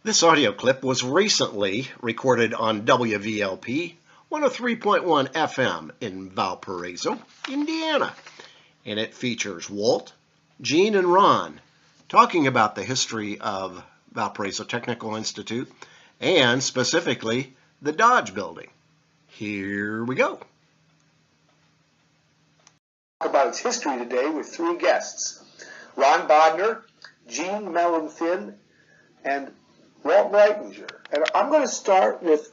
This audio clip was recently recorded on WVLP 103.1 FM in Valparaiso, Indiana, and it features Walt, Gene, and Ron talking about the history of Valparaiso Technical Institute and specifically the Dodge Building. Here we go. Talk about its history today with three guests: Ron Bodner, Gene Mellenthin, and Walt Reitinger. And I'm going to start with,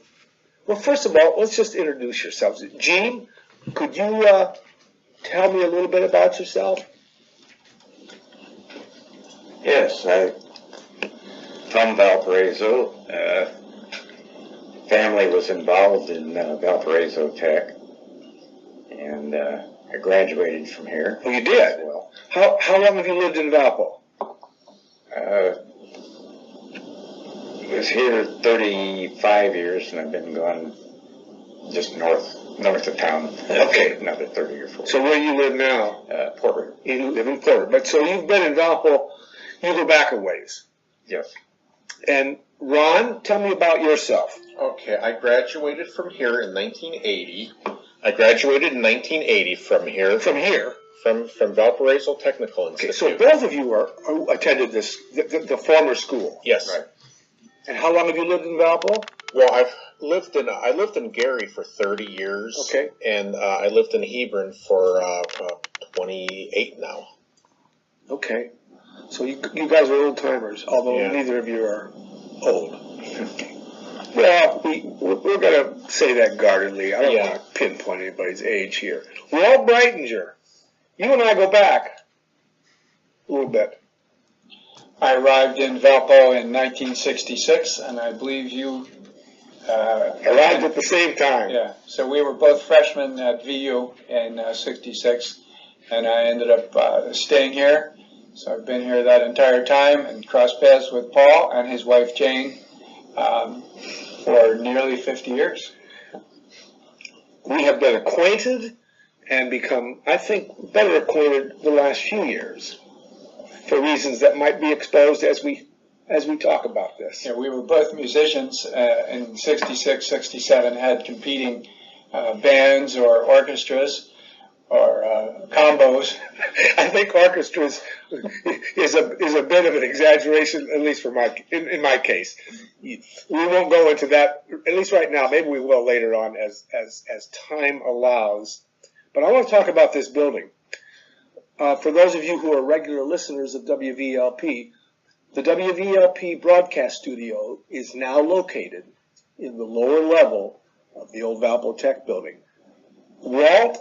well, first of all, let's just introduce yourselves. Gene, could you tell me a little bit about yourself? Yes, I'm from Valparaiso. Family was involved in Valparaiso Tech, and I graduated from here. Oh, you did? Well, How long have you lived in Valpo? was here 35 years, and I've been gone just north of town. Okay. Another 30 or 40. So where you live now? Porter. You live in Porter. But so you've been in Valpo, you go back a ways. Yes. And Ron, tell me about yourself. Okay, I graduated from here in 1980. I graduated in 1980 from here. From here? From Valparaiso Technical Okay, Institute. so both of you attended this, the former school. Yes. Right. And how long have you lived in Valpo? Well, I lived in Gary for 30 years. Okay. And I lived in Hebron for 28 now. Okay. So you guys are old timers, although neither of you are old. Well, we're going to say that guardedly. I don't want to pinpoint anybody's age here. Walt Reitinger, you and I go back a little bit. I arrived in Valpo in 1966, and I believe you arrived at the same time. Yeah, so we were both freshmen at VU in 66, and I ended up staying here. So I've been here that entire time and crossed paths with Paul and his wife Jane for nearly 50 years. We have been acquainted and become, I think, better acquainted the last few years, for reasons that might be exposed as we talk about this. Yeah, we were both musicians in 66, 67, had competing bands or orchestras or combos. I think orchestras is a bit of an exaggeration, at least for in my case. We won't go into that, at least right now. Maybe we will later on as time allows. But I want to talk about this building. For those of you who are regular listeners of WVLP, the WVLP broadcast studio is now located in the lower level of the old Valpo Tech building. Walt,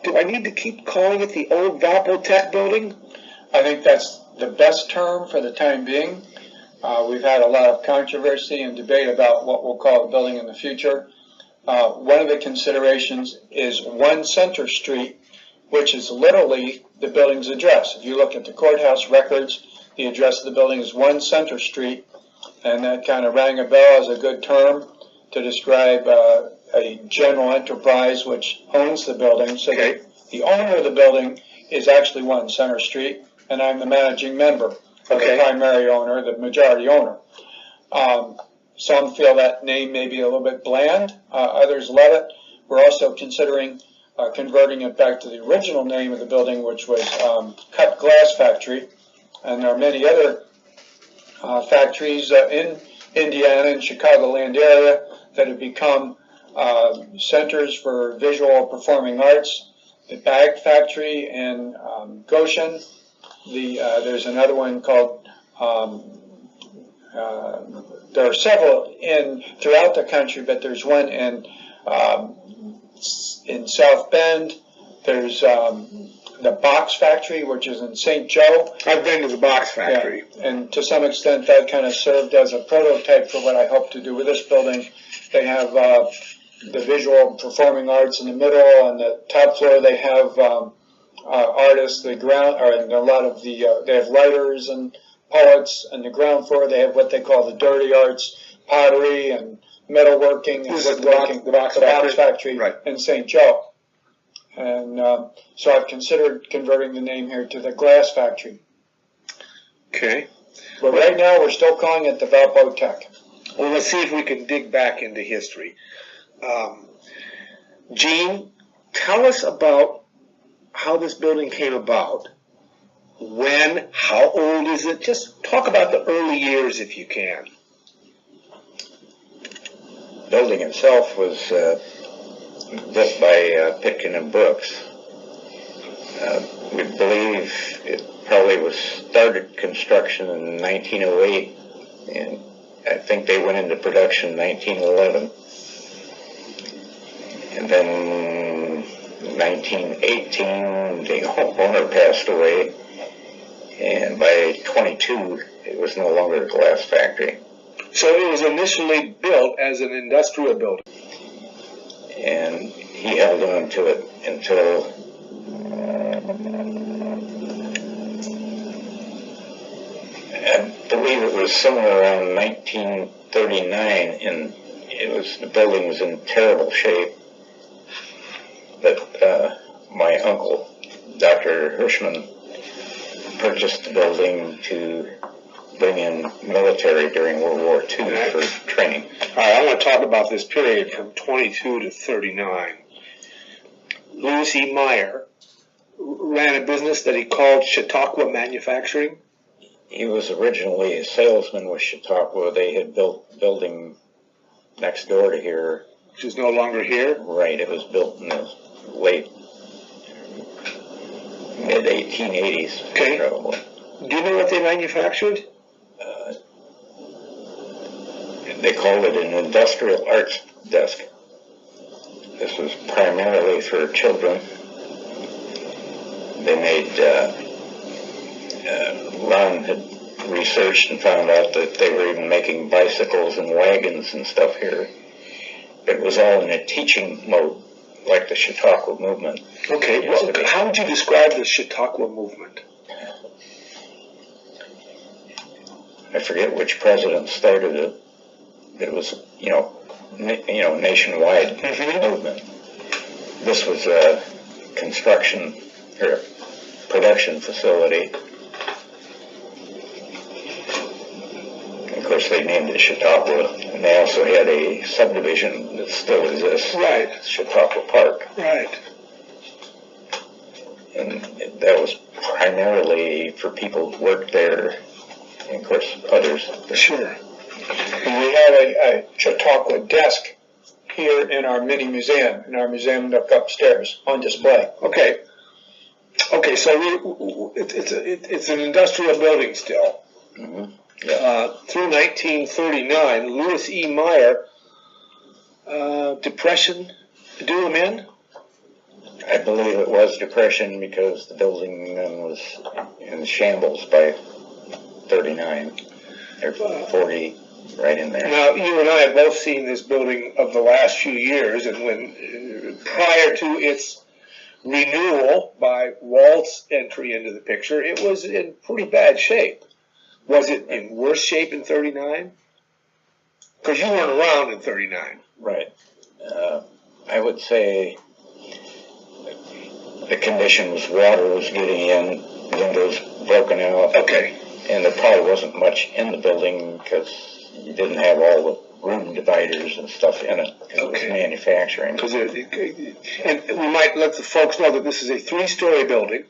do I need to keep calling it the old Valpo Tech building? I think that's the best term for the time being. We've had a lot of controversy and debate about what we'll call the building in the future. One of the considerations is 1 Center Street, which is literally the building's address. If you look at the courthouse records, the address of the building is 1 Center Street, and that kind of rang a bell as a good term to describe a general enterprise which owns the building. So the owner of the building is actually 1 Center Street, and I'm the managing member, or the primary owner, the majority owner. Some feel that name may be a little bit bland. Others love it. We're also considering converting it back to the original name of the building, which was Cut Glass Factory. And there are many other factories in Indiana and Chicagoland area that have become centers for visual performing arts. The Bag Factory in Goshen. There's another one called, there are several throughout the country, but there's one in South Bend. There's the Box Factory, which is in St. Joe. I've been to the Box Factory. Yeah. And to some extent that kind of served as a prototype for what I hope to do with this building. They have the visual performing arts in the middle. On the top floor they have artists, and a lot of they have writers and poets. And the ground floor they have what they call the dirty arts, pottery and metalworking and woodworking. The Box Factory in St. Joe. And so I've considered converting the name here to the Glass Factory. Okay. But right now, we're still calling it the Valpo Tech. Well, let's see if we can dig back into history. Gene, tell us about how this building came about. When? How old is it? Just talk about the early years if you can. The building itself was built by Pitkin and Brooks. We believe it probably was started construction in 1908, and I think they went into production in 1911. And then 1918, the owner passed away, and by 22, it was no longer a glass factory. So it was initially built as an industrial building. And he held on to it until I believe it was somewhere around 1939, and the building was in terrible shape. But my uncle, Dr. Hirschman, purchased the building to bring in military during World War II for training. All right, I want to talk about this period from 22 to 39. Louis E. Meyer ran a business that he called Chautauqua Manufacturing. He was originally a salesman with Chautauqua. They had built a building next door to here. Which is no longer here? Right, it was built in the late mid-1880s. Okay. Probably. Do you know what they manufactured? They called it an industrial arts desk. This was primarily for children. They made, Ron had researched and found out that they were even making bicycles and wagons and stuff here. It was all in a teaching mode, like the Chautauqua Movement. Okay, well, how would you describe the Chautauqua Movement? I forget which president started it. It was, nationwide movement. This was a construction or production facility. Of course, they named it Chautauqua, and they also had a subdivision that still exists. Right. Chautauqua Park. Right. And that was primarily for people who worked there, and of course, others. Sure. And we have a Chautauqua desk here in our mini museum, in our museum upstairs on display. Okay. Okay, so it's an industrial building still. Mm-hmm. Yeah. Through 1939, Louis E. Meyer, Depression, drew him in? I believe it was Depression because the building was in shambles by 39 or 40, right in there. Now, you and I have both seen this building of the last few years, and when prior to its renewal by Walt's entry into the picture, it was in pretty bad shape. Was it in worse shape in 39? Because you weren't around in 39. Right. I would say the condition was water was getting in, windows broken out. Okay. And there probably wasn't much in the building because you didn't have all the room dividers and stuff in it because it was manufacturing. And we might let the folks know that this is a 3-story building.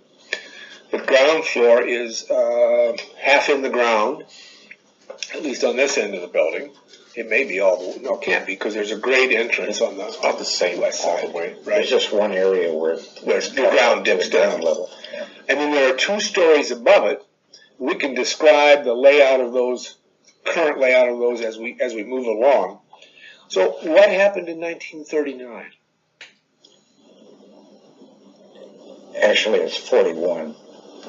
The ground floor is half in the ground, at least on this end of the building. It may be all the no, it can't be because there's a grade entrance on the same west side. Right. Right. There's just one area where the ground dips down level. Yeah. And then there are 2 stories above it. We can describe the layout of those, current layout of those as we move along. So what happened in 1939? Actually, it's 41.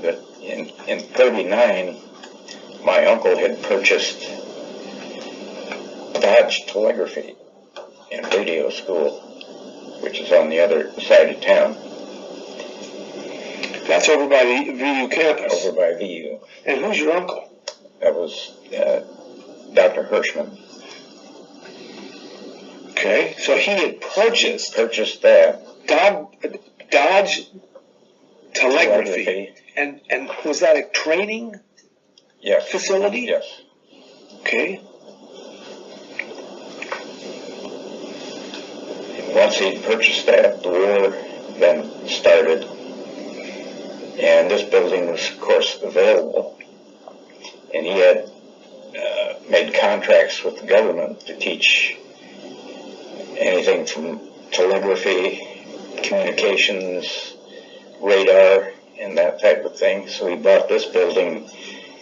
But in 39, my uncle had purchased Dodge Telegraphy and Radio School, which is on the other side of town. That's over by the VU campus. Over by VU. And who's your uncle? That was Dr. Hirschman. Okay, so he had purchased that. Dodge Telegraphy. And was that a training Yes. facility? Yes. Okay. Once he'd purchased that, the war then started, and this building was, of course, available. And he had made contracts with the government to teach anything from telegraphy, communications, radar, and that type of thing. So he bought this building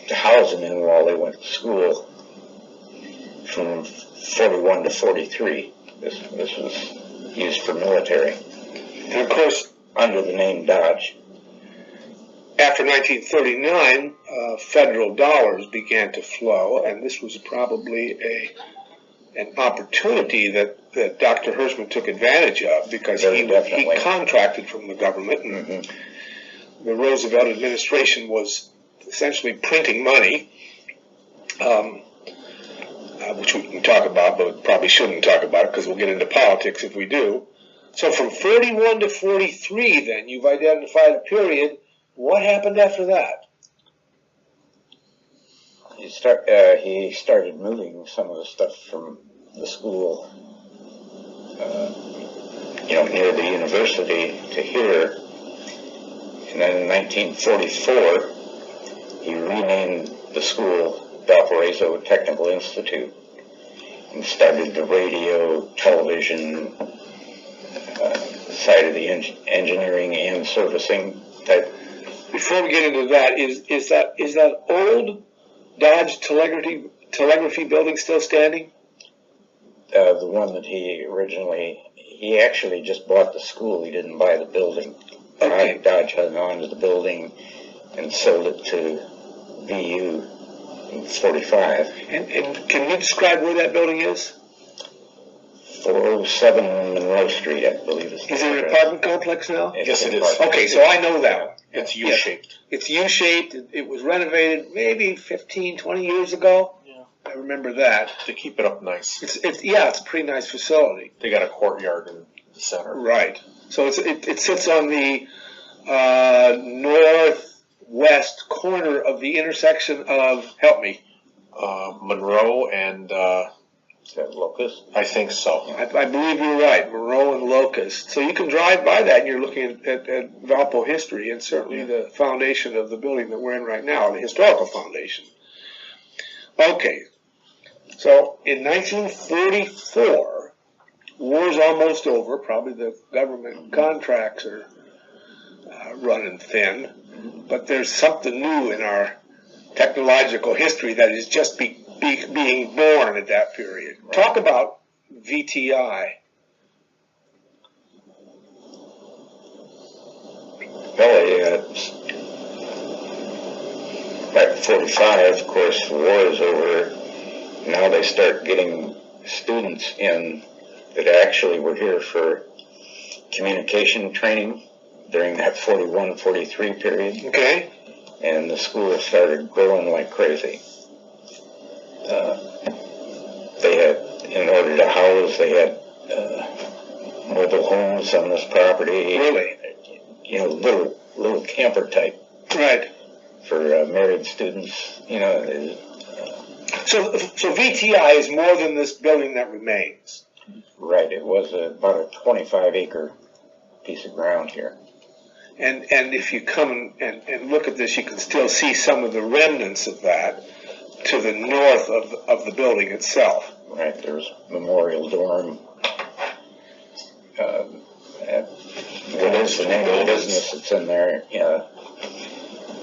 to house them in while they went to school from 41 to 43. This was used for military. And of course, Under the name Dodge. after 1939, federal dollars began to flow, and this was probably an opportunity that Dr. Hirschman took advantage of, because he contracted from the government, and the Roosevelt administration was essentially printing money, which we can talk about, but we probably shouldn't talk about it because we'll get into politics if we do. So from 41 to 43, then, you've identified a period. What happened after that? He started moving some of the stuff from the school, near the university to here. And then in 1944, he renamed the school Valparaiso Technical Institute and started the radio, television side of the engineering and servicing type. Before we get into that, is that old Dodge telegraphy building still standing? The one that he actually just bought the school. He didn't buy the building. Okay. Dodge hung on to the building and sold it to VU in 45. And can you describe where that building is? 407 Monroe Street, I believe. Is it an apartment complex now? Yes, it is. Okay, so I know that one. It's U-shaped. It's U-shaped. It was renovated maybe 15, 20 years ago. Yeah. I remember that. To keep it up nice. It's a pretty nice facility. They got a courtyard in the center. Right. So it sits on the northwest corner of the intersection of, help me. Monroe and Is that Locust? I think so. I believe you're right, Monroe and Locust. So you can drive by that and you're looking at Valpo history, and certainly the foundation of the building that we're in right now, the historical foundation. Okay, so in 1944, war's almost over. Probably the government contracts are running thin, but there's something new in our technological history that is just being born at that period. Right. Talk about VTI. Well, back in 45, of course, the war is over. Now they start getting students in that actually were here for communication training during that 41, 43 period. Okay. And the school started growing like crazy. They had, in order to house, they had mobile homes on this property. Really? Little camper type. Right. For married students, So VTI is more than this building that remains. Right. It was about a 25-acre piece of ground here. And if you come and look at this, you can still see some of the remnants of that to the north of the building itself. Right, there's Memorial Dorm. What is the name of the business that's in there?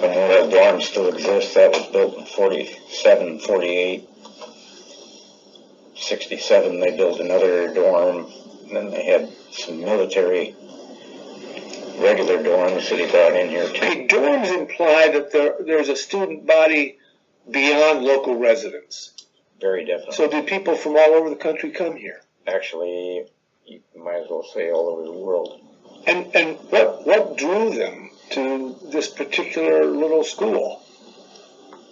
Memorial Dorm still exists. That was built in 47, 48. 67, they built another dorm. And then they had some military regular dorms that he brought in here too. Okay, dorms imply that there's a student body beyond local residents. Very definitely. So do people from all over the country come here? Actually, you might as well say all over the world. And what drew them to this particular little school?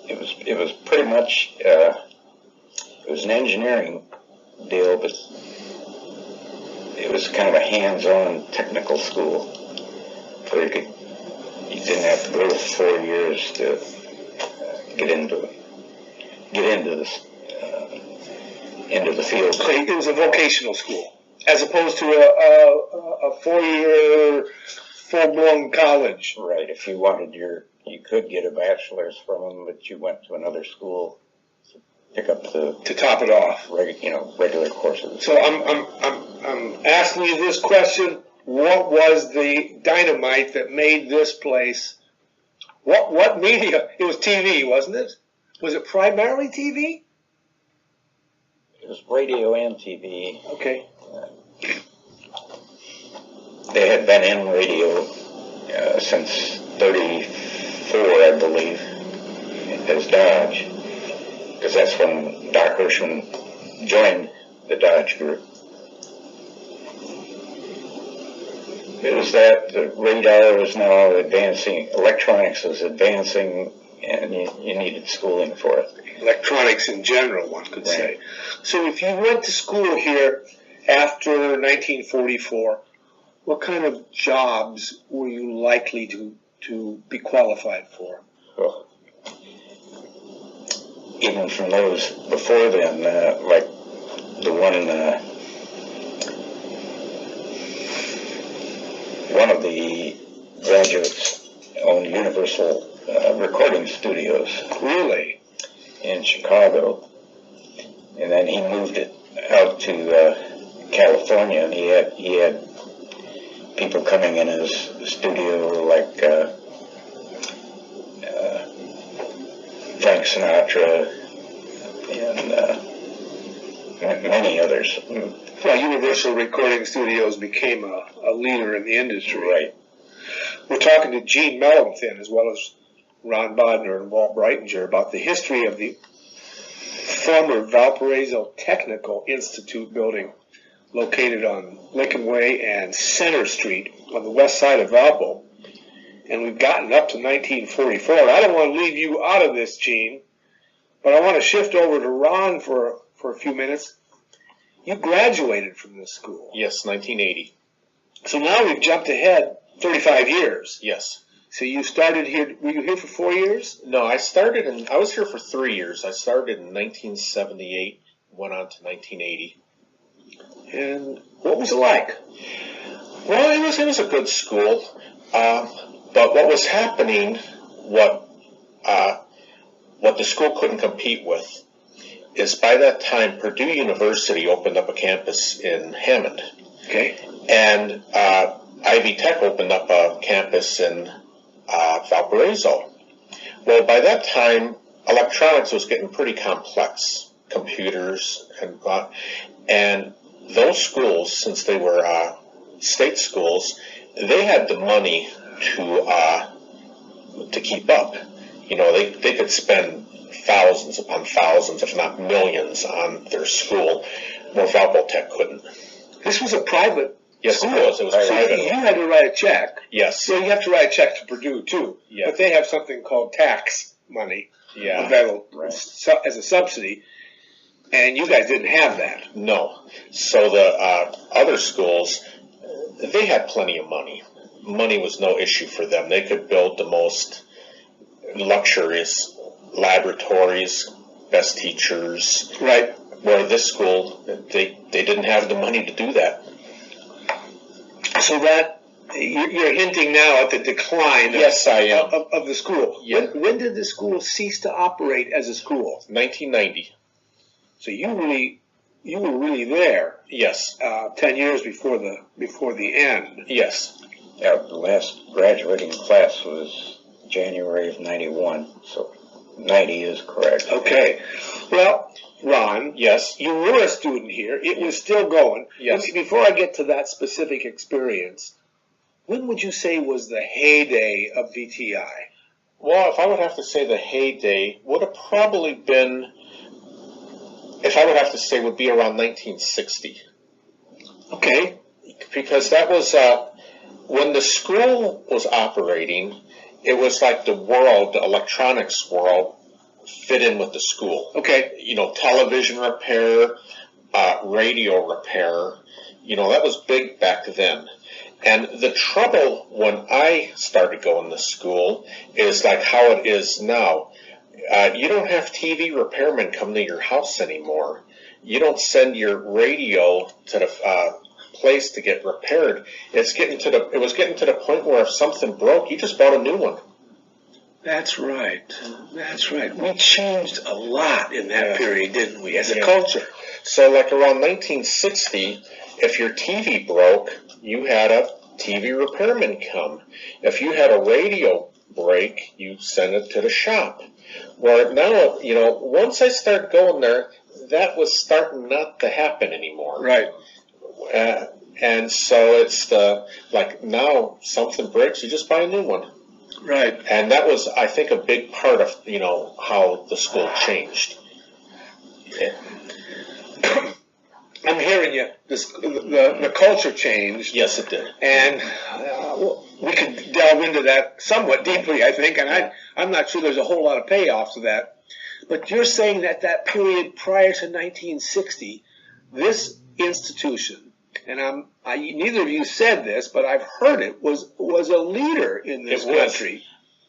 It was pretty much it was an engineering deal, but it was kind of a hands-on technical school. So you didn't have to go 4 years to get into this into the field. So it was a vocational school, as opposed to a 4-year full-blown college. Right. If you wanted you could get a bachelor's from them, but you went to another school to pick up to top it off. Regular courses. So I'm asking you this question: what was the dynamite that made this place? What media? It was TV, wasn't it? Was it primarily TV? It was radio and TV. Okay. They had been in radio since '34, I believe, as Dodge, because that's when Doc Hirschman joined the Dodge group. It was that the radar was now advancing, electronics was advancing, and you needed schooling for it. Electronics in general, one could say. So if you went to school here after 1944, what kind of jobs were you likely to be qualified for? Well, even from those before then, like the one of the graduates owned Universal Recording Studios. Really? In Chicago, and then he moved it out to California, and he had people coming in his studio like Frank Sinatra and many others. Well, Universal Recording Studios became a leader in the industry. Right. We're talking to Gene Mellenthin as well as Ron Bodner and Walt Breitinger about the history of the former Valparaiso Technical Institute building located on Lincoln Way and Center Street on the west side of Valpo. And we've gotten up to 1944. And I don't want to leave you out of this, Gene, but I want to shift over to Ron for a few minutes. You graduated from this school. Yes, 1980. So now we've jumped ahead 35 years. Yes. So you started here, were you here for 4 years? No, I was here for 3 years. I started in 1978, went on to 1980. And what was it like? Well, it was a good school. But what was happening, what the school couldn't compete with, is by that time Purdue University opened up a campus in Hammond. Okay. And Ivy Tech opened up a campus in Valparaiso. Well, by that time, electronics was getting pretty complex, computers, and those schools, since they were state schools, they had the money to keep up. They could spend thousands upon thousands, if not millions, on their school. Where Valpo Tech couldn't. This was a private Yes, school. it was. It was private. You had to write a check. Yes. So you have to write a check to Purdue, too. Yeah. But they have something called tax money available as a subsidy, and you guys didn't have that. No. So the other schools, they had plenty of money. Money was no issue for them. They could build the most luxurious laboratories, best teachers. Right. Where this school, they didn't have the money to do that. So that you're hinting now at the decline. Yes, I am. Of the school. Yeah. When did the school cease to operate as a school? 1990. So you were really there. Yes. 10 years before the end. Yes. Yeah, the last graduating class was January of '91, so 90 is correct. Okay. Well, Ron. Yes. You were a student here. It was still going. Yes. Before I get to that specific experience, when would you say was the heyday of VTI? Well, if I would have to say the heyday would have probably been, if I would have to say, would be around 1960. Okay. Because that was, when the school was operating, it was like the electronics world, fit in with the school. Okay. Television repair, radio repair, that was big back then. And the trouble when I started going to school is like how it is now. You don't have TV repairmen come to your house anymore. You don't send your radio to the place to get repaired. It was getting to the point where if something broke, you just bought a new one. That's right. That's right. We changed a lot in that period, didn't we, as a culture? So like around 1960, if your TV broke, you had a TV repairman come. If you had a radio break, you sent it to the shop. Where now, once I started going there, that was starting not to happen anymore. Right. And so it's now something breaks, you just buy a new one. Right. And that was, I think, a big part of, how the school changed. Yeah. I'm hearing you. The culture changed. Yes, it did. And we could delve into that somewhat deeply, I think, and I'm not sure there's a whole lot of payoff to that. But you're saying that period prior to 1960, this institution, and neither of you said this, but I've heard it, was a leader in this country.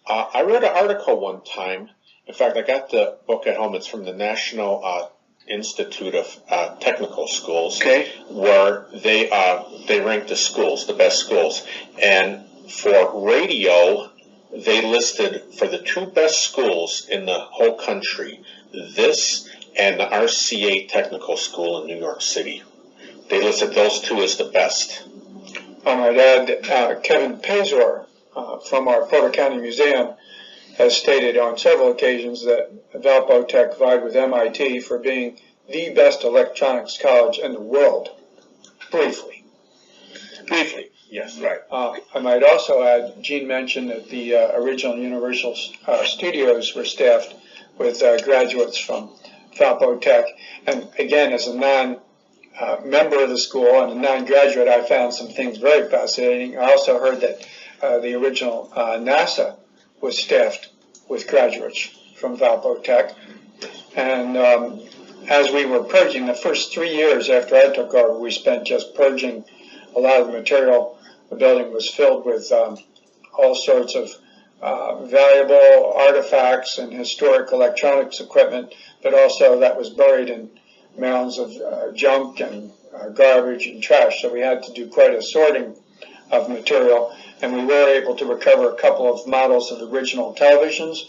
I read an article one time. In fact, I got the book at home. It's from the National Institute of Technical Schools, where they ranked the schools, the best schools. And for radio, they listed for the two best schools in the whole country, this and the RCA Technical School in New York City. They listed those two as the best. I might add, Kevin Pazor from our Porter County Museum has stated on several occasions that Valpo Tech vied with MIT for being the best electronics college in the world. Briefly, yes, right. I might also add, Gene mentioned that the original Universal Studios were staffed with graduates from Valpo Tech. And again, as a non-member of the school and a non-graduate, I found some things very fascinating. I also heard that the original NASA was staffed with graduates from Valpo Tech. And as we were purging, the first 3 years after I took over, we spent just purging a lot of the material. The building was filled with all sorts of valuable artifacts and historic electronics equipment, but also that was buried in mounds of junk and garbage and trash. So we had to do quite a sorting of material, and we were able to recover a couple of models of original televisions.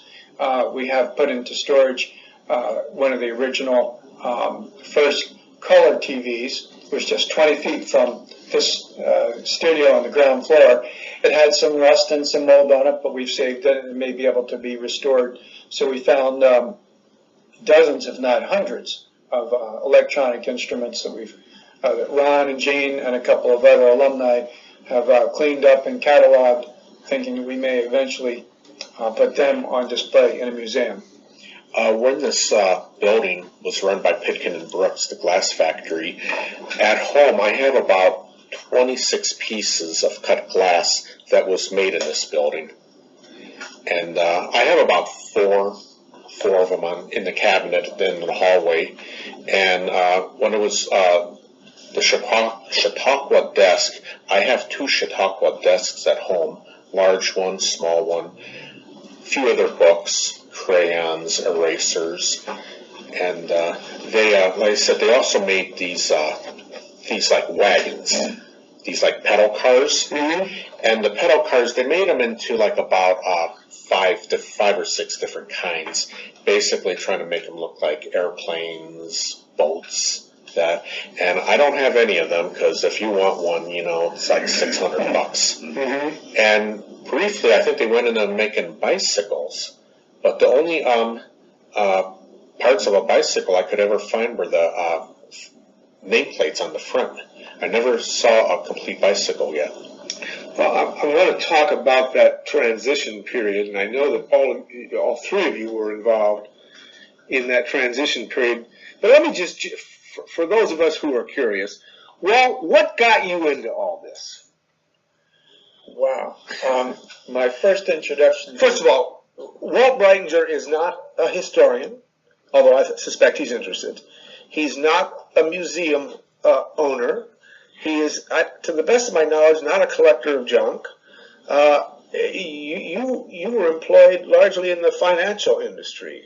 We have put into storage one of the original first color TVs, which just 20 feet from this studio on the ground floor. It had some rust and some mold on it, but we've saved it and it may be able to be restored. So we found dozens, if not hundreds, of electronic instruments that that Ron and Gene and a couple of other alumni have cleaned up and cataloged, thinking we may eventually put them on display in a museum. When this building was run by Pitkin and Brooks, the glass factory, at home I have about 26 pieces of cut glass that was made in this building. And I have about four of them in the cabinet in the hallway. And when it was the Chautauqua desk, I have 2 Chautauqua desks at home, large one, small one, a few other books, crayons, erasers, and they, like I said, they also made these like wagons, these like pedal cars, and the pedal cars, they made them into like about 5 or 6 different kinds, basically trying to make them look like airplanes, boats, that. And I don't have any of them because if you want one, it's like $600. And briefly, I think they went into making bicycles. But the only parts of a bicycle I could ever find were the nameplates on the front. I never saw a complete bicycle yet. Well, I want to talk about that transition period, and I know that all 3 of you were involved in that transition period. But let me just, for those of us who are curious, well, what got you into all this? Wow. My first introduction... First of all, Walt Breitinger is not a historian, although I suspect he's interested. He's not a museum owner. He is, to the best of my knowledge, not a collector of junk. You were employed largely in the financial industry.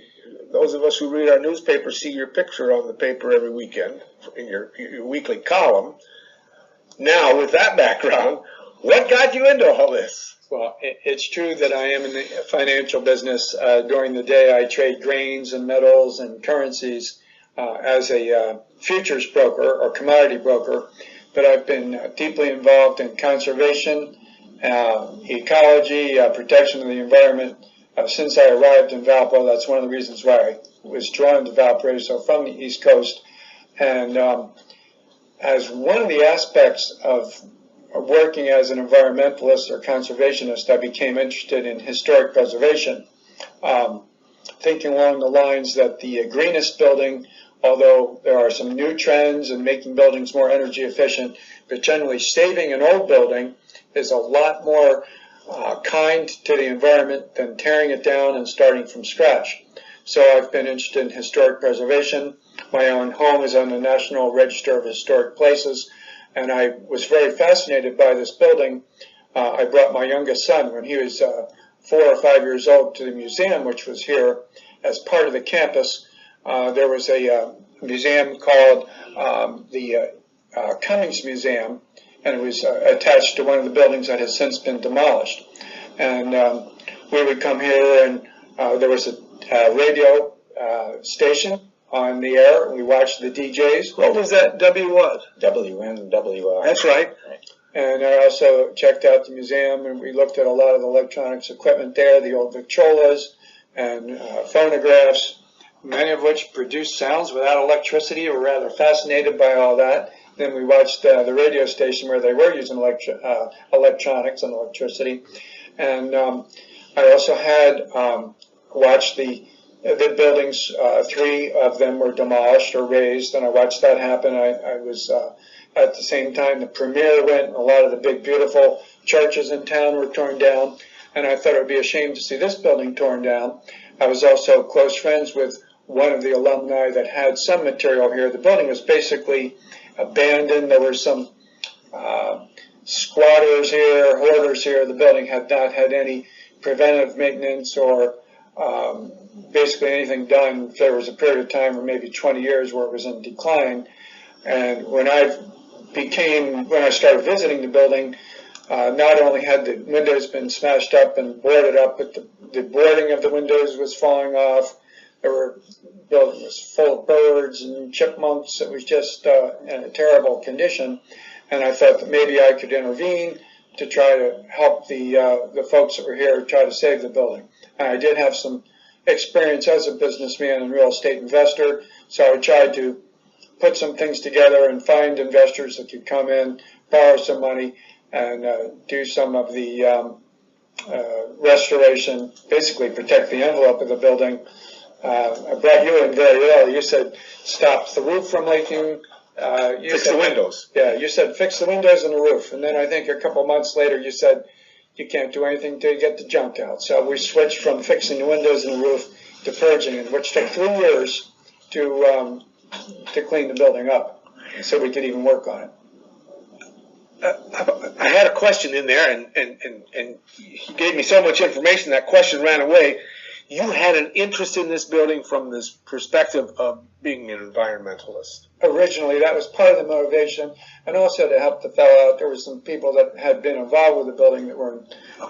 Those of us who read our newspaper see your picture on the paper every weekend in your weekly column. Now, with that background, what got you into all this? Well, it's true that I am in the financial business. During the day, I trade grains and metals and currencies as a futures broker or commodity broker. But I've been deeply involved in conservation, ecology, protection of the environment since I arrived in Valpo. That's one of the reasons why I was drawn to Valparaiso from the East Coast. And as one of the aspects of working as an environmentalist or conservationist, I became interested in historic preservation, thinking along the lines that the greenest building, although there are some new trends in making buildings more energy efficient, but generally saving an old building is a lot more kind to the environment than tearing it down and starting from scratch. So I've been interested in historic preservation. My own home is on the National Register of Historic Places, and I was very fascinated by this building. I brought my youngest son when he was 4 or 5 years old to the museum, which was here as part of the campus. There was a museum called the Cummings Museum, and it was attached to one of the buildings that has since been demolished. And we would come here, and there was a radio station on the air, and we watched the DJs. What was that WNWR. That's right. And I also checked out the museum, and we looked at a lot of the electronics equipment there, the old Victrolas and phonographs, many of which produced sounds without electricity. We were rather fascinated by all that. Then we watched the radio station where they were using electronics and electricity. And I also had watched the buildings. 3 of them were demolished or razed, and I watched that happen. I was at the same time the premiere went, and a lot of the big, beautiful churches in town were torn down, and I thought it would be a shame to see this building torn down. I was also close friends with one of the alumni that had some material here. The building was basically abandoned. There were some squatters here, hoarders here. The building had not had any preventive maintenance or basically anything done. There was a period of time, or maybe 20 years, where it was in decline. And when I started visiting the building, not only had the windows been smashed up and boarded up, but the boarding of the windows was falling off. The building was full of birds and chipmunks. It was just in a terrible condition. And I thought that maybe I could intervene to try to help the folks that were here try to save the building. And I did have some experience as a businessman and real estate investor, so I tried to put some things together and find investors that could come in, borrow some money, and do some of the restoration, basically protect the envelope of the building. I brought you in very early. You said stop the roof from leaking. Fix the windows. Yeah, you said fix the windows and the roof. And then I think a couple months later you said you can't do anything until you get the junk out. So we switched from fixing the windows and the roof to purging it, which took 3 years to clean the building up so we could even work on it. I had a question in there, and you gave me so much information, that question ran away. You had an interest in this building from this perspective of being an environmentalist. Originally, that was part of the motivation, and also to help the fellow out. There were some people that had been involved with the building that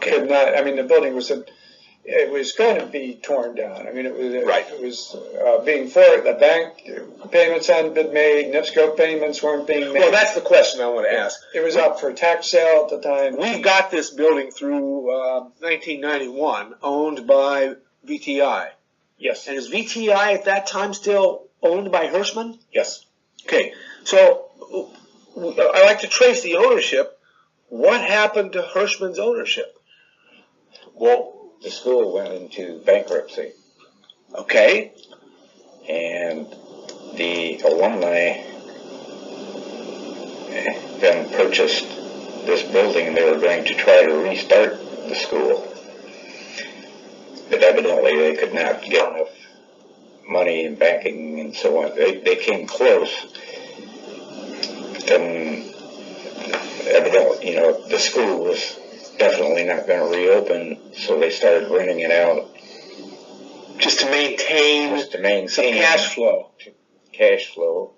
could not. I mean, the building was going to be torn down. I mean, it was being forced. The bank payments hadn't been made. NIPSCO payments weren't being made. Well, that's the question I want to ask. It was up for tax sale at the time. We've got this building through 1991, owned by VTI. Yes. And is VTI at that time still owned by Hirschman? Yes. Okay. So I like to trace the ownership. What happened to Hirschman's ownership? Well, the school went into bankruptcy. Okay. And the alumni then purchased this building. They were going to try to restart the school. But evidently they could not get enough money and backing and so on. They came close. And evidently, the school was definitely not going to reopen, so they started renting it out. Just to maintain some cash flow. Cash flow.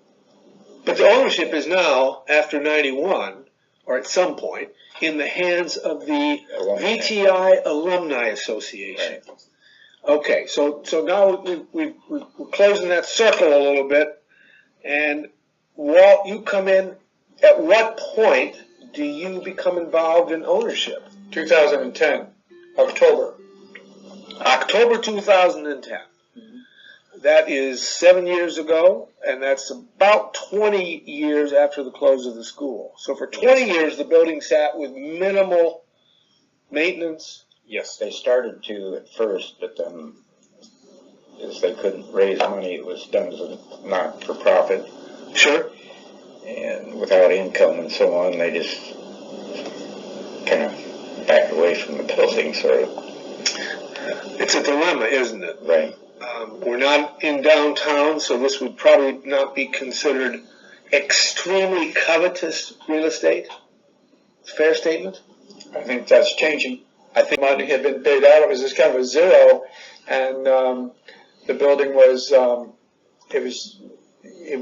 But the ownership is now, after 91, or at some point, in the hands of the VTI Alumni Association. Right. Okay, so now we're closing that circle a little bit. And Walt, you come in. At what point do you become involved in ownership? 2010, October. October 2010. That is 7 years ago, and that's about 20 years after the close of the school. So for 20 years, the building sat with minimal maintenance. Yes, they started to at first, but then as they couldn't raise money, it was done as a not-for-profit. Sure. And without income and so on, they just kind of backed away from the building, sort of. It's a dilemma, isn't it? Right. We're not in downtown, so this would probably not be considered extremely covetous real estate. Fair statement? I think that's changing. I think money had been paid out. It was just kind of a zero, and the building was it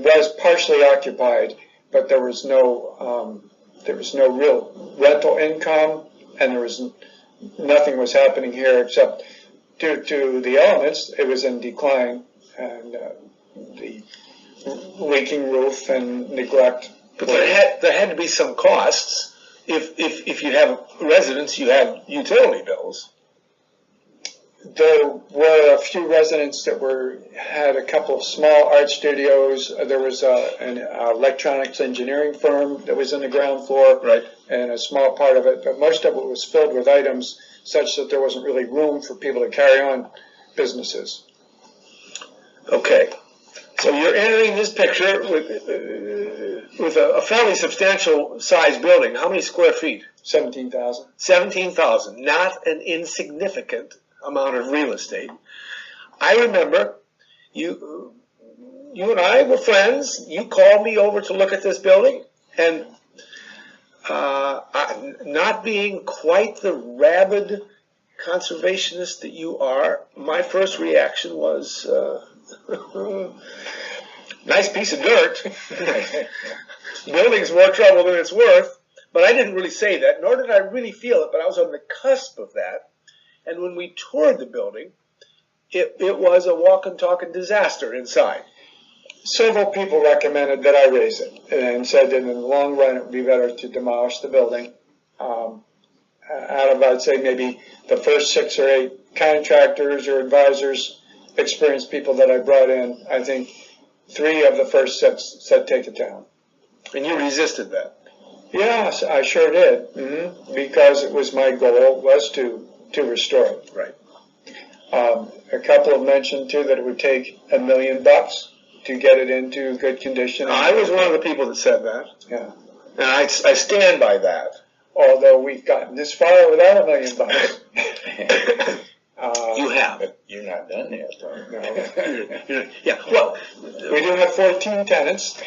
was partially occupied, but there was no real rental income, and nothing was happening here except due to the elements. It was in decline, and the leaking roof and neglect. But there had to be some costs. If you have residents, you have utility bills. There were a few residents that had a couple of small art studios. There was an electronics engineering firm that was in the ground floor, right, and a small part of it, but most of it was filled with items such that there wasn't really room for people to carry on businesses. Okay, so you're entering this picture with a fairly substantial size building. How many square feet? 17,000. 17,000, not an insignificant amount of real estate. I remember you and I were friends. You called me over to look at this building, and not being quite the rabid conservationist that you are, my first reaction was, nice piece of dirt. Building's more trouble than it's worth. But I didn't really say that, nor did I really feel it, but I was on the cusp of that. And when we toured the building, it was a walk and talking disaster inside. Several people recommended that I raise it and said that in the long run it would be better to demolish the building. Out of, I'd say, maybe the first 6 or 8 contractors or advisors, experienced people that I brought in, I think 3 of the first 6 said take it down. And you resisted that? Yes, I sure did, because it was my goal was to restore it. Right. A couple have mentioned too that it would take $1 million to get it into good condition. I was one of the people that said that. Yeah. And I stand by that. Although we've gotten this far without $1 million. You have. But you're not done yet, though. No. Yeah. Well, we do have 14 tenants.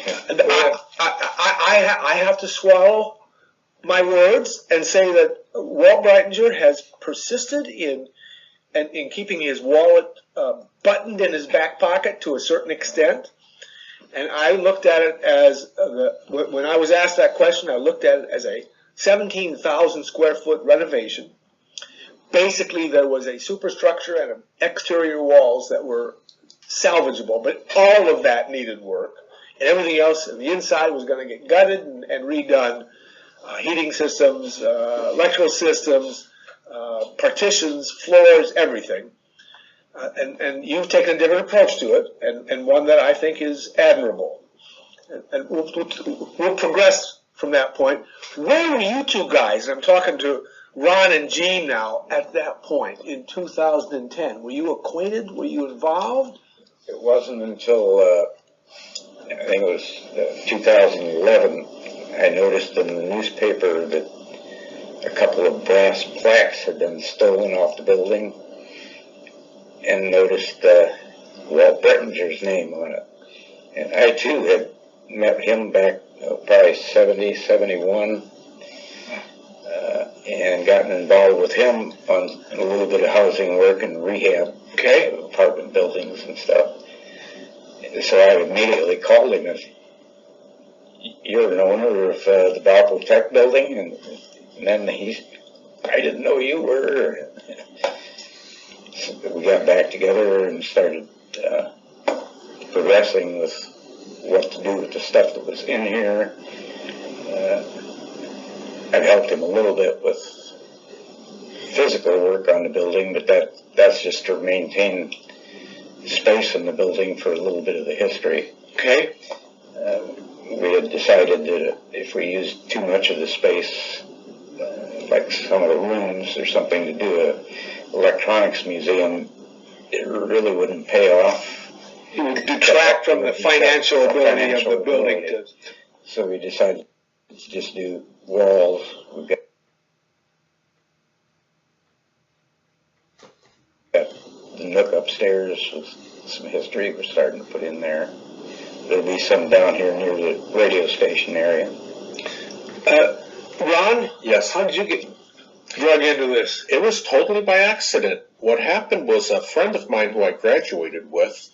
I have to swallow my words and say that Walt Breitinger has persisted in keeping his wallet buttoned in his back pocket to a certain extent. And I looked at it as, when I was asked that question, I looked at it as a 17,000 square foot renovation. Basically, there was a superstructure and exterior walls that were salvageable, but all of that needed work. And everything else on the inside was going to get gutted and redone. Heating systems, electrical systems, partitions, floors, everything. And you've taken a different approach to it, and one that I think is admirable. And we'll progress from that point. Where were you two guys? I'm talking to Ron and Gene now at that point in 2010. Were you acquainted? Were you involved? It wasn't until I think it was 2011 I noticed in the newspaper that a couple of brass plaques had been stolen off the building, and noticed Walt Breitinger's name on it. And I too had met him back probably 70, 71. and gotten involved with him on a little bit of housing work and rehab, apartment buildings and stuff. So I immediately called him, and you're an owner of the Valpo Tech building, and then I didn't know you were. So we got back together and started progressing with what to do with the stuff that was in here. I've helped him a little bit with physical work on the building, but that's just to maintain space in the building for a little bit of the history. Okay. We had decided that if we used too much of the space, like some of the rooms or something, to do an electronics museum, it really wouldn't pay off. It would detract from the financial ability of the building. So we decided to just do walls. We've got the nook upstairs with some history we're starting to put in there. There'll be some down here near the radio station area. Ron? Yes. How did you get drug into this? It was totally by accident. What happened was a friend of mine who I graduated with,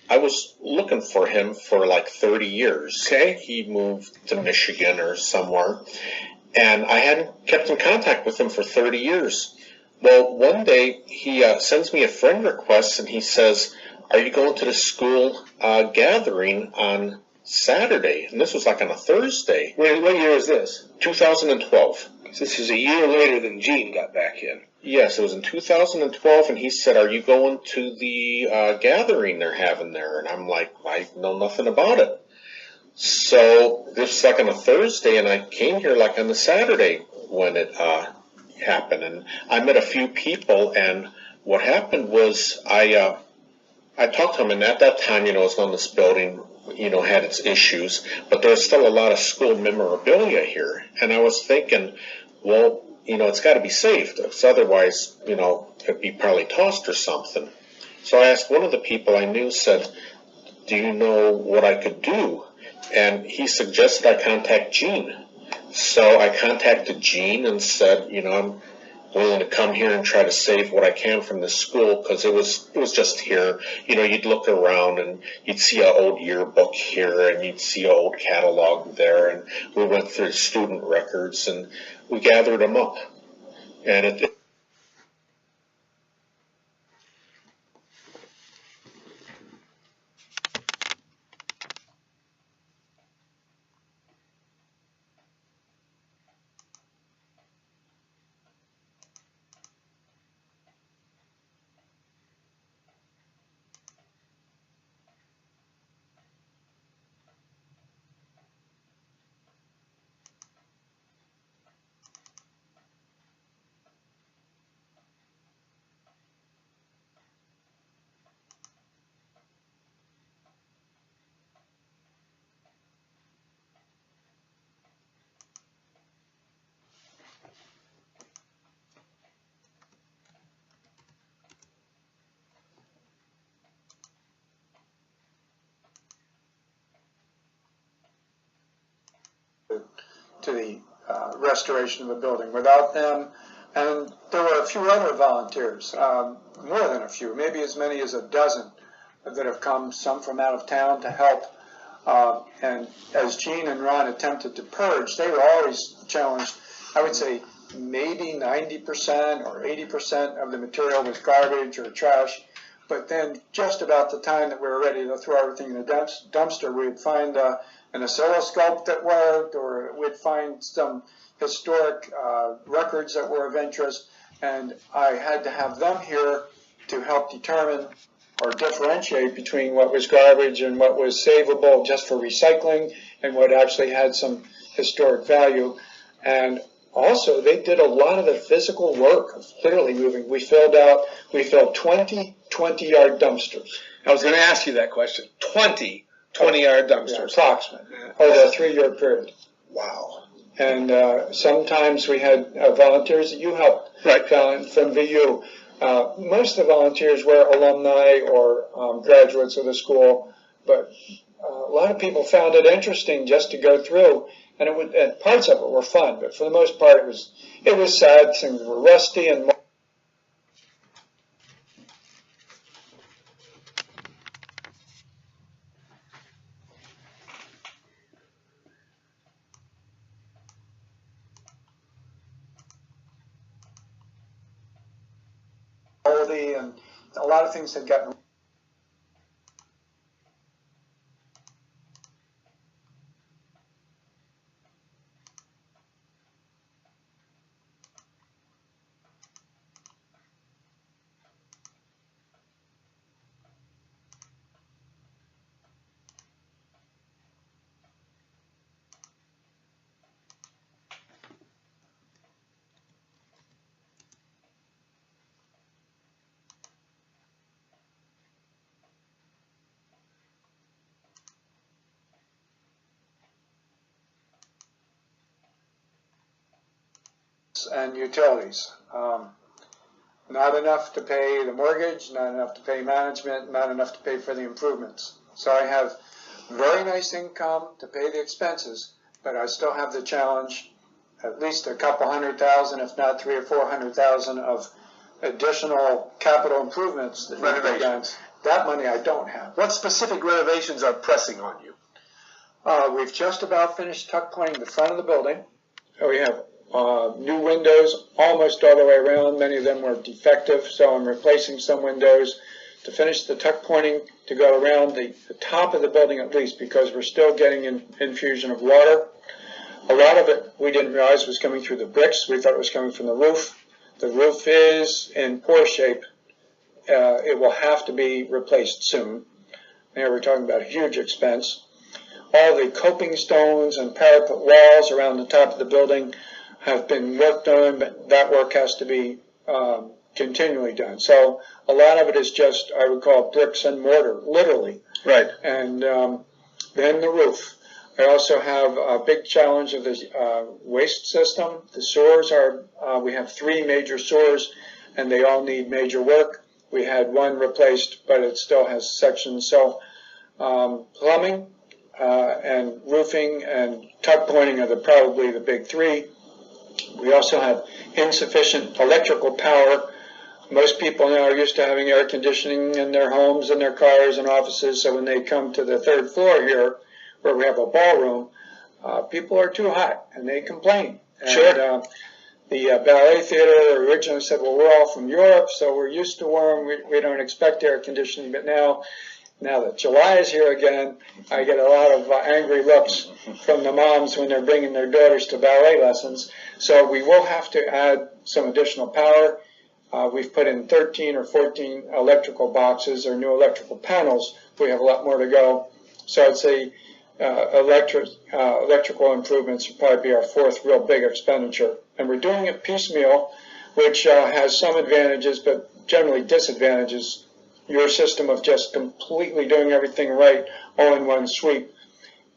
I was looking for him for like 30 years. Okay. He moved to Michigan or somewhere, and I hadn't kept in contact with him for 30 years. Well, one day he sends me a friend request, and he says, "Are you going to the school gathering on Saturday?" And this was like on a Thursday. What year is this? 2012. This is a year later than Gene got back in. Yes, it was in 2012, and he said, "Are you going to the gathering they're having there?" And I'm like, "I know nothing about it." So this was like on a Thursday, and I came here like on the Saturday when it happened. And I met a few people, and what happened was I talked to him, and at that time, it was on this building, had its issues, but there was still a lot of school memorabilia here. And I was thinking, well, it's got to be saved, because otherwise, it'd be probably tossed or something. So I asked one of the people I knew, said, "Do you know what I could do?" And he suggested I contact Gene. So I contacted Gene and said, I'm willing to come here and try to save what I can from this school, because it was just here. You'd look around and you'd see an old yearbook here, and you'd see an old catalog there, and we went through student records and we gathered them up. And it to the restoration of the building. Without them, and there were a few other volunteers, more than a few, maybe as many as a dozen, that have come, some from out of town, to help. And as Gene and Ron attempted to purge, they were always challenged. I would say maybe 90% or 80% of the material was garbage or trash. But then just about the time that we were ready to throw everything in the dumpster, we'd find an oscilloscope that worked, or we'd find some historic records that were of interest. And I had to have them here to help determine or differentiate between what was garbage and what was savable just for recycling and what actually had some historic value. And also, they did a lot of the physical work of literally moving. We filled 20 20-yard dumpsters. I was going to ask you that question. 20-yard dumpsters. Yeah, approximately, over a 3-year period. Wow. And sometimes we had volunteers that you helped, right, from VU. Most of the volunteers were alumni or graduates of the school, but a lot of people found it interesting just to go through, and parts of it were fun, but for the most part it It was sad. Things were rusty and moldy, and a lot of things had gotten. And utilities. Not enough to pay the mortgage, not enough to pay management, not enough to pay for the improvements. So I have very nice income to pay the expenses, but I still have the challenge, at least a couple $100,000, if not $300,000 or $400,000 of additional capital improvements that need to be done. That money I don't have. What specific renovations are pressing on you? We've just about finished tuck pointing the front of the building. We have new windows almost all the way around. Many of them were defective, so I'm replacing some windows to finish the tuck pointing to go around the top of the building at least, because we're still getting an infusion of water. A lot of it we didn't realize was coming through the bricks. We thought it was coming from the roof. The roof is in poor shape. It will have to be replaced soon. Now we're talking about a huge expense. All the coping stones and parapet walls around the top of the building have been worked on, but that work has to be continually done. So a lot of it is just, I would call, bricks and mortar, literally. Right. And then the roof. I also have a big challenge of the waste system. The sewers are, we have 3 major sewers, and they all need major work. We had one replaced, but it still has sections. So plumbing and roofing and tuck pointing are probably the big 3. We also have insufficient electrical power. Most people now are used to having air conditioning in their homes and their cars and offices, so when they come to the 3rd floor here, where we have a ballroom, people are too hot, and they complain. Sure. And, the Ballet Theater originally said, well, we're all from Europe, so we're used to warm, we don't expect air conditioning, but now that July is here again, I get a lot of angry looks from the moms when they're bringing their daughters to ballet lessons. So we will have to add some additional power. We've put in 13 or 14 electrical boxes or new electrical panels. We have a lot more to go. So I'd say electrical improvements would probably be our 4th real big expenditure. And we're doing it piecemeal, which has some advantages, but generally disadvantages. Your system of just completely doing everything right all in one sweep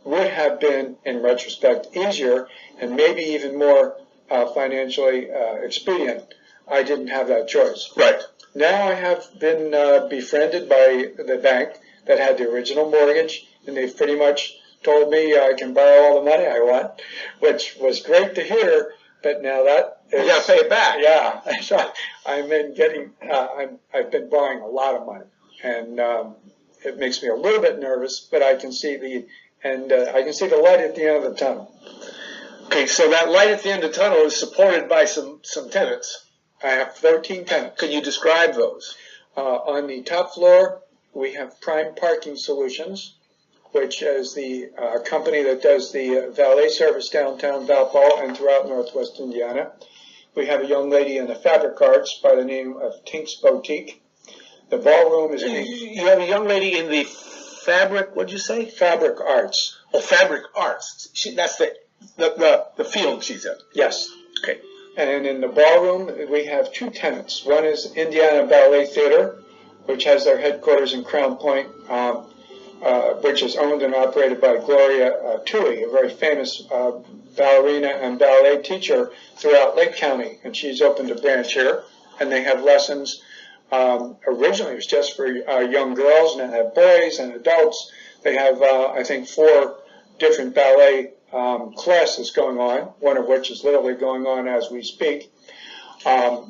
would have been, in retrospect, easier and maybe even more financially expedient. I didn't have that choice. Right. Now I have been befriended by the bank that had the original mortgage, and they've pretty much told me I can borrow all the money I want, which was great to hear. But now that is, you got to pay it back. Yeah, so I've been borrowing a lot of money, and it makes me a little bit nervous. But I can see the light at the end of the tunnel. Okay, so that light at the end of the tunnel is supported by some tenants. I have 13 tenants. Could you describe those? On the top floor, we have Prime Parking Solutions, which is the company that does the valet service downtown Valpo and throughout Northwest Indiana. We have a young lady in the fabric arts by the name of Tink's Boutique. The ballroom is... You have a young lady in the fabric, what'd you say? Fabric arts. Oh, fabric arts. That's the field she's in. Yes. Okay. And in the ballroom, we have 2 tenants. One is Indiana Ballet Theater, which has their headquarters in Crown Point, which is owned and operated by Gloria Tui, a very famous ballerina and ballet teacher throughout Lake County. And she's opened a branch here, and they have lessons. Originally, it was just for young girls, and they have boys and adults. They have, I think, 4 different ballet classes going on, one of which is literally going on as we speak.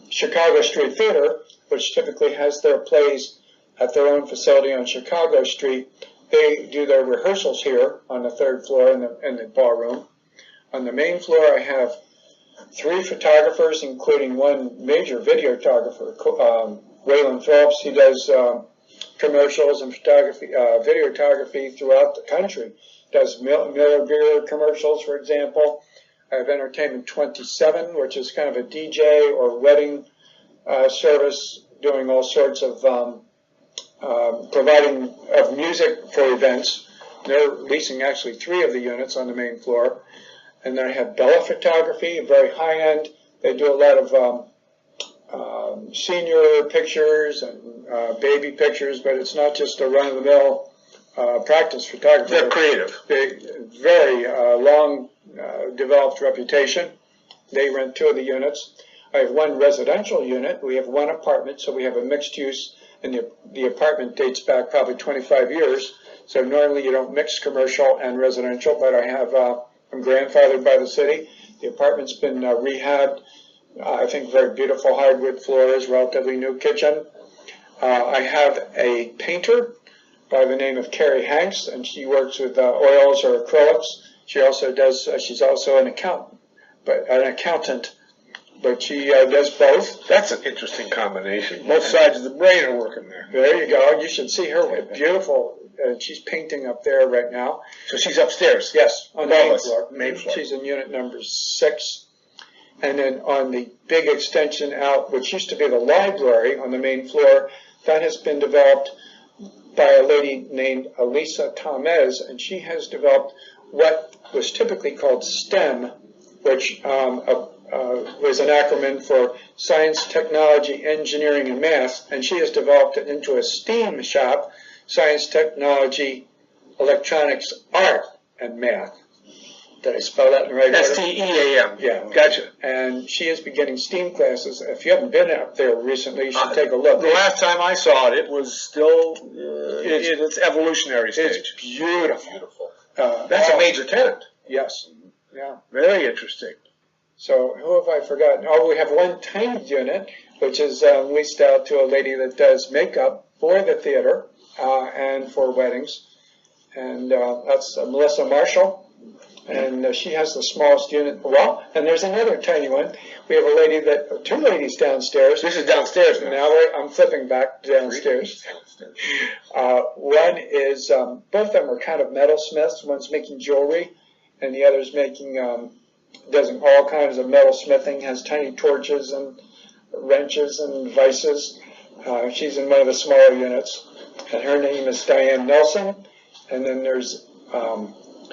Chicago Street Theater, which typically has their plays at their own facility on Chicago Street, they do their rehearsals here on the 3rd floor in the ballroom. On the main floor, I have 3 photographers, including one major videographer, Waylon Phillips. He does commercials and photography, videography throughout the country. Does Miller Beer commercials, for example. I have Entertainment 27, which is kind of a DJ or wedding service, doing all sorts of providing of music for events. They're leasing actually 3 of the units on the main floor. And then I have Bella Photography, very high-end. They do a lot of senior pictures and baby pictures, but it's not just a run-of-the-mill practice photography. They're creative. They very long developed reputation. They rent 2 of the units. I have 1 residential unit. We have 1 apartment, so we have a mixed use, and the apartment dates back probably 25 years. So normally you don't mix commercial and residential, but I have, I'm grandfathered by the city. The apartment's been rehabbed. I think very beautiful hardwood floors, relatively new kitchen. I have a painter by the name of Carrie Hanks, and she works with oils or acrylics. She also does, she's also an accountant, but she does both. That's an interesting combination. Both sides of the brain are working there. There you go. You should see her. Beautiful. She's painting up there right now. So she's upstairs? Yes, on the main floor. Main floor. She's in unit number 6. And then on the big extension out, which used to be the library on the main floor, that has been developed by a lady named Elisa Tamez, and she has developed what was typically called STEM, which was an acronym for Science, Technology, Engineering, and Math, and she has developed it into a STEAM shop, Science, Technology, Electronics, Art, and Math. Did I spell that in the right order? STEAM. Yeah. Gotcha. And she is beginning STEAM classes. If you haven't been up there recently, you should take a look. The last time I saw it, it was still in its evolutionary stage. It's beautiful. That's a major tenant. Yes. Yeah. Very interesting. So who have I forgotten? Oh, we have 1 tiny unit, which is leased out to a lady that does makeup for the theater and for weddings. And that's Melissa Marshall. And she has the smallest unit. Well, and there's another tiny one. We have a lady 2 ladies downstairs. This is downstairs now. Now I'm flipping back downstairs. One is, both of them are kind of metalsmiths. One's making jewelry, and the other's making, does all kinds of metalsmithing, has tiny torches and wrenches and vices. She's in one of the smaller units, and her name is Diane Nelson. And then there's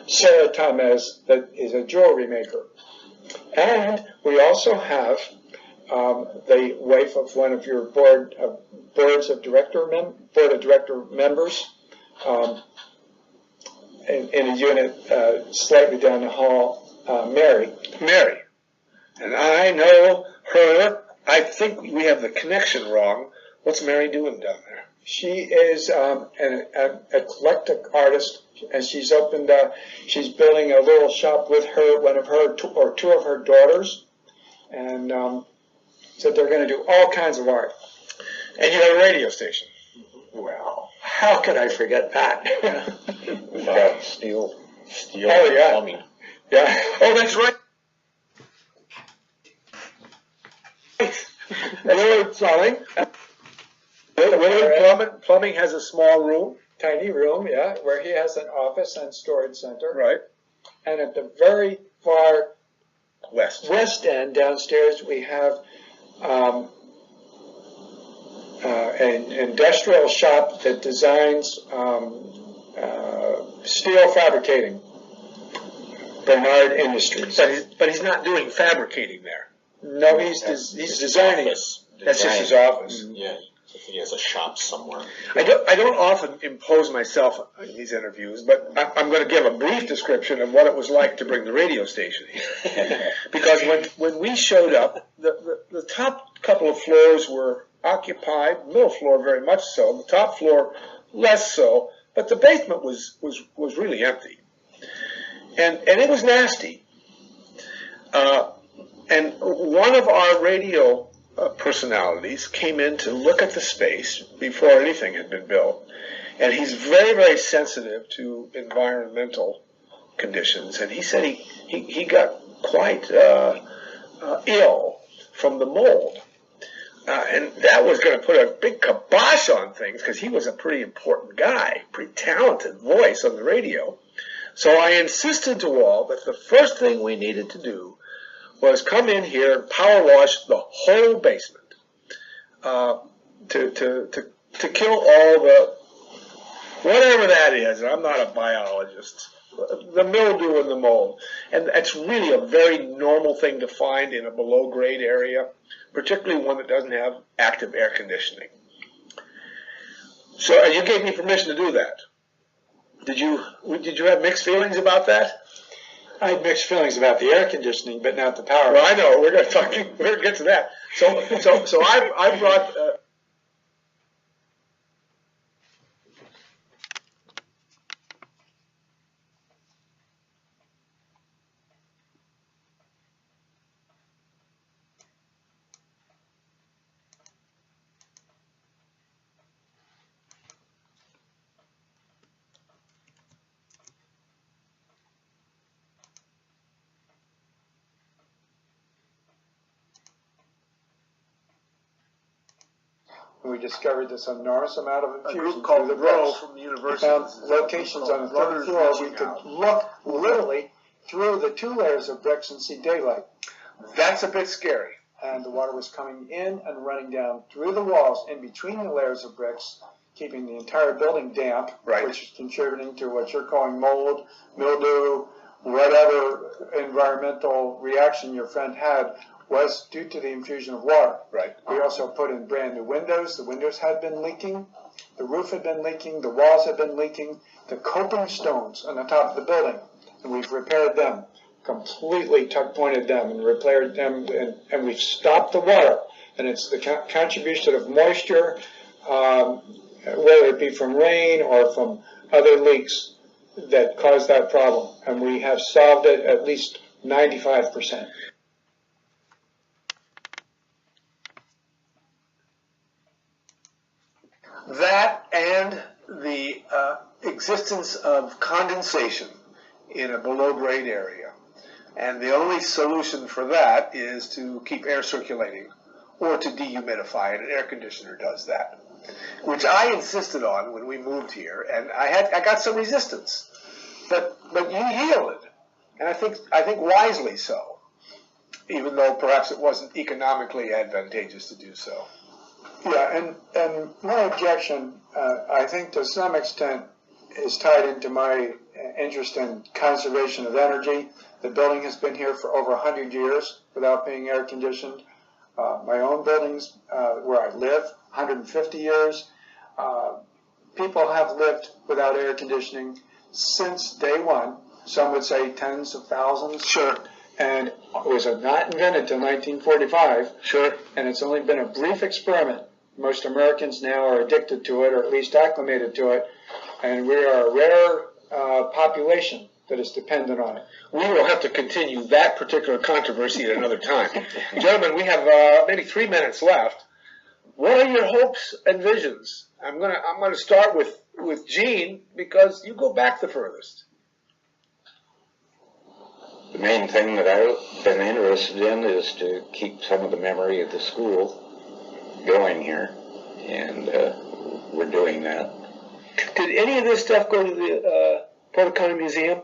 Sarah Tamez, that is a jewelry maker. And we also have the wife of one of your board of director members in a unit slightly down the hall, Mary. Mary. And I know her. I think we have the connection wrong. What's Mary doing down there? She is an eclectic artist, and she's opened. She's building a little shop with one of her 2 of her daughters, and so they're going to do all kinds of art. And you have a radio station. Well, how could I forget that? We've got steel Oh, yeah. plumbing. Yeah. Oh, that's right. Willard Plumbing. Willard Plumbing has a small room. Tiny room, yeah, where he has an office and storage center. Right. And at the very far West end downstairs, we have an industrial shop that designs steel fabricating. Bernard Industries. But he's not doing fabricating there. No, he's designing. That's just his office. Yeah, he has a shop somewhere. I don't often impose myself on these interviews, but I'm going to give a brief description of what it was like to bring the radio station here. Because when we showed up, the top couple of floors were occupied, middle floor very much so, the top floor less so, but the basement was really empty. and it was nasty. And one of our radio personalities came in to look at the space before anything had been built, and he's very, very sensitive to environmental conditions, and he said he got quite ill from the mold. And that was going to put a big kibosh on things, because he was a pretty important guy, pretty talented voice on the radio. So I insisted to Walt that the first thing we needed to do was come in here and power wash the whole basement to kill all the, whatever that is. I'm not a biologist. The mildew and the mold. And that's really a very normal thing to find in a below grade area, particularly one that doesn't have active air conditioning. So you gave me permission to do that. Did you have mixed feelings about that? I had mixed feelings about the air conditioning, but not the power. Well, I know. We're going to get to that. So I brought. We discovered this enormous amount of A infusion group called through the bricks. Grow from the university. Found locations on the third floor. We could look literally through the 2 layers of bricks and see daylight. That's a bit scary. And the water was coming in and running down through the walls in between the layers of bricks, keeping the entire building damp, Right. which is contributing to what you're calling mold, mildew, whatever environmental reaction your friend had was due to the infusion of water. Right. We also put in brand new windows. The windows had been leaking. The roof had been leaking. The walls had been leaking. The coping stones on the top of the building, and we've repaired them, completely tuck-pointed them and repaired them, and we've stopped the water. And it's the contribution of moisture, whether it be from rain or from other leaks, that caused that problem. And we have solved it at least 95%. That and the existence of condensation in a below grade area. And the only solution for that is to keep air circulating or to dehumidify it. An air conditioner does that, which I insisted on when we moved here, and I got some resistance. But you yielded, and I think wisely so, even though perhaps it wasn't economically advantageous to do so. Yeah, and my objection, I think to some extent, is tied into my interest in conservation of energy. The building has been here for over 100 years without being air conditioned. My own buildings, where I live, 150 years. People have lived without air conditioning since day one. Some would say tens of thousands. Sure. And it was not invented until 1945. Sure. And it's only been a brief experiment. Most Americans now are addicted to it, or at least acclimated to it, and we are a rare population that is dependent on it. We will have to continue that particular controversy at another time. Gentlemen, we have maybe 3 minutes left. What are your hopes and visions? I'm gonna start with Gene, because you go back the furthest. The main thing that I've been interested in is to keep some of the memory of the school going here, and we're doing that. Did any of this stuff go to the Porter County Museum?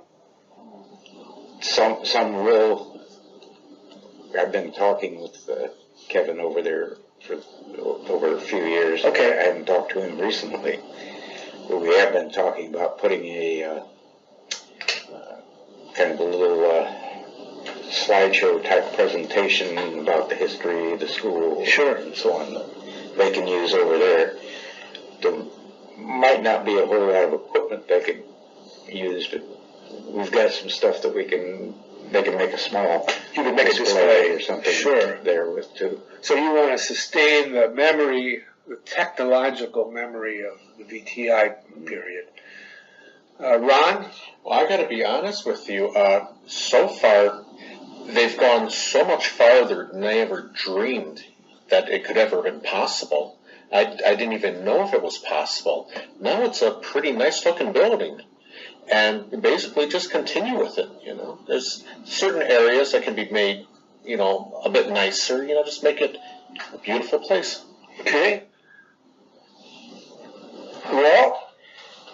Some will. I've been talking with Kevin over there for over a few years. Okay. I haven't talked to him recently, but we have been talking about putting a kind of a little slideshow type presentation about the history of the school, Sure, and so on, that they can use over there. There might not be a whole lot of equipment they could use, but we've got some stuff that they can make a small display or something. Sure. There with too. So you want to sustain the memory, the technological memory of the VTI period. Ron? Well, I got to be honest with you. So far, they've gone so much farther than I ever dreamed that it could ever have been possible. I didn't even know if it was possible. Now it's a pretty nice looking building. And basically just continue with it, you know. There's certain areas that can be made, you know, a bit nicer, you know, just make it a beautiful place. Okay. Well,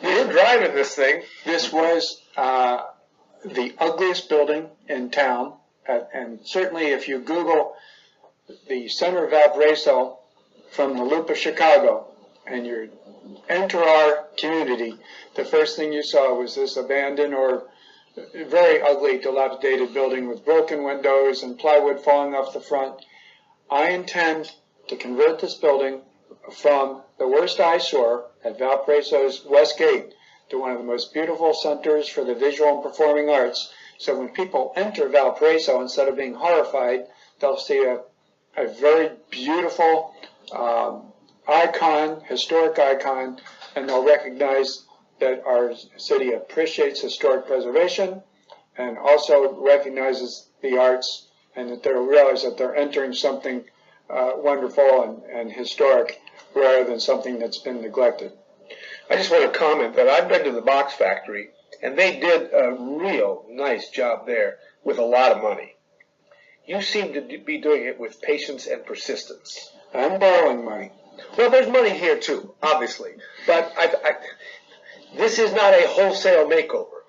you're driving this thing. This was the ugliest building in town, and certainly if you Google the center of Valparaiso from the Loop of Chicago, and you enter our community, the first thing you saw was this abandoned or very ugly, dilapidated building with broken windows and plywood falling off the front. I intend to convert this building from the worst eyesore at Valparaiso's West Gate to one of the most beautiful centers for the visual and performing arts. So when people enter Valparaiso, instead of being horrified, they'll see a very beautiful icon, historic icon, and they'll recognize that our city appreciates historic preservation and also recognizes the arts, and that they'll realize that they're entering something wonderful and historic rather than something that's been neglected. I just want to comment that I've been to the box factory, and they did a real nice job there with a lot of money. You seem to be doing it with patience and persistence. I'm borrowing money. Well, there's money here too, obviously, but this is not a wholesale makeover.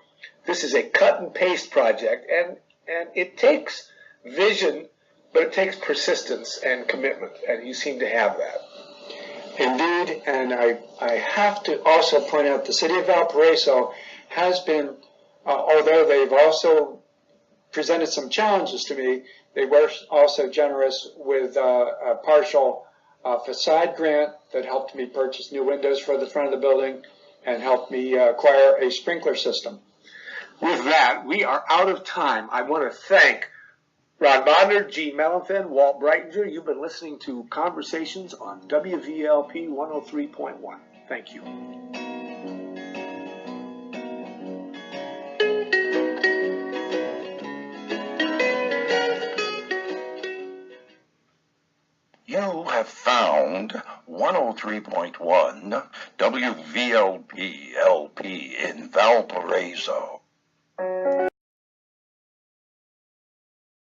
This is a cut and paste project, and it takes vision, but it takes persistence and commitment, and you seem to have that. Indeed, and I have to also point out the city of Valparaiso has been, although they've also presented some challenges to me, they were also generous with a partial facade grant that helped me purchase new windows for the front of the building and helped me acquire a sprinkler system. With that, we are out of time. I want to thank Ron Bodner, Gene Mellenthin, Walt Breitinger. You've been listening to Conversations on WVLP 103.1. Thank you. You have found 103.1 WVLP LP in Valparaiso.